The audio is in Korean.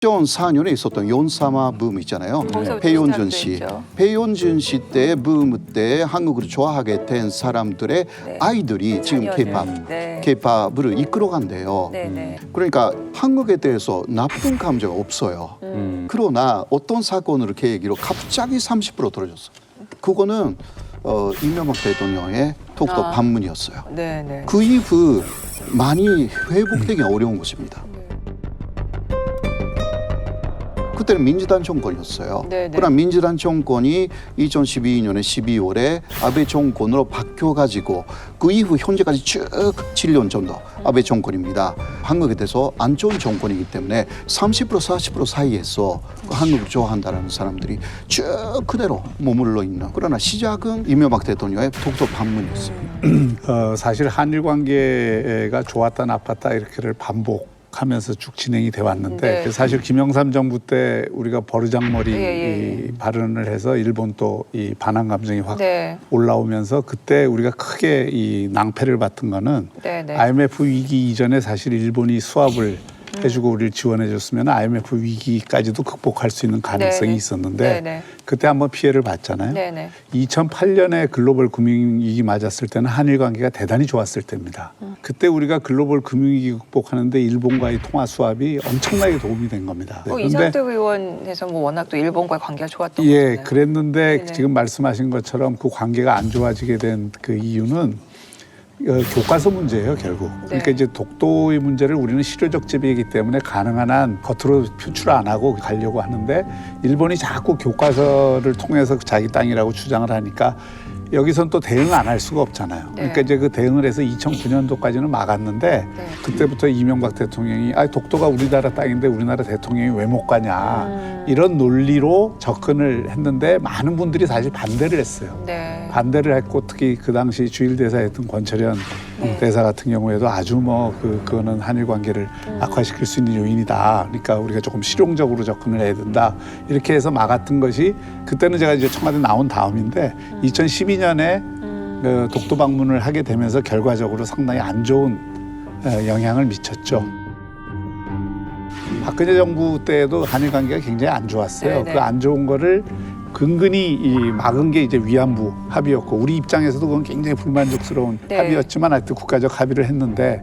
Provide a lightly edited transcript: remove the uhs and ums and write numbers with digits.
2004년에 있었던 연사마 붐 있잖아요. 배용준 씨. 배용준 씨 때 붐 때 한국을 좋아하게 된 사람들의 아이들이 지금 K-팝을 이끌어간대요. 그러니까 한국에 대해서 나쁜 감정 없어요. 그러나 어떤 사건을 계기로 갑자기 30% 떨어졌어요. 그거는 이명박 대통령의 독도 방문이었어요. 그 이후 많이 회복되기 어려운 것입니다. 그때는 민주당 정권이었어요. 그러나 민주당 정권이 2012년에 12월에 아베 정권으로 바뀌어가지고 그 이후 현재까지 쭉 7년 정도 아베 정권입니다. 한국에 대해서 안 좋은 정권이기 때문에 30% 40% 사이에서 한국을 좋아한다는 사람들이 쭉 그대로 머물러 있는. 그러나 시작은 이명박 대통령의 독도 방문이었습니다. 사실 한일 관계가 좋았다 나빴다 이렇게를 반복하면서 쭉 진행이 돼 왔는데 사실 김영삼 정부 때 우리가 버르장머리 발언을 해서 일본 또 이 반한 감정이 확 올라오면서 그때 우리가 크게 이 낭패를 받은 거는 IMF 위기 이전에 사실 일본이 수합을 해주고 우리를 지원해줬으면 IMF 위기까지도 극복할 수 있는 가능성이 있었는데 그때 한번 피해를 봤잖아요. 2008년에 글로벌 금융위기 맞았을 때는 한일 관계가 대단히 좋았을 때입니다. 그때 우리가 글로벌 금융위기 극복하는데 일본과의 통화 수합이 엄청나게 도움이 된 겁니다. 이상득 의원에서 뭐 워낙 또 일본과의 관계가 좋았던 거잖아요. 그랬는데 지금 말씀하신 것처럼 그 관계가 안 좋아지게 된 그 이유는 교과서 문제예요, 결국. 그러니까 이제 독도의 문제를 우리는 실효적 제비이기 때문에 가능한 한 겉으로 표출 안 하고 가려고 하는데 일본이 자꾸 교과서를 통해서 자기 땅이라고 주장을 하니까 여기선 또 대응 안 할 수가 없잖아요. 그러니까 이제 그 대응을 해서 2009년도까지는 막았는데 그때부터 이명박 대통령이 독도가 우리나라 땅인데 우리나라 대통령이 왜 못 가냐 이런 논리로 접근을 했는데 많은 분들이 사실 반대를 했어요. 반대를 했고 특히 그 당시 주일 대사였던 권철현 대사 같은 경우에도 아주 뭐 그거는 한일 관계를 악화시킬 수 있는 요인이다. 그러니까 우리가 조금 실용적으로 접근을 해야 된다. 이렇게 해서 막았던 것이 그때는 제가 이제 청와대 나온 다음인데 2012년에 독도 방문을 하게 되면서 결과적으로 상당히 안 좋은 영향을 미쳤죠. 박근혜 정부 때도 한일 관계가 굉장히 안 좋았어요. 그 안 좋은 거를 근근히 막은 게 이제 위안부 합의였고 우리 입장에서도 그건 굉장히 불만족스러운 합의였지만 하여튼 국가적 합의를 했는데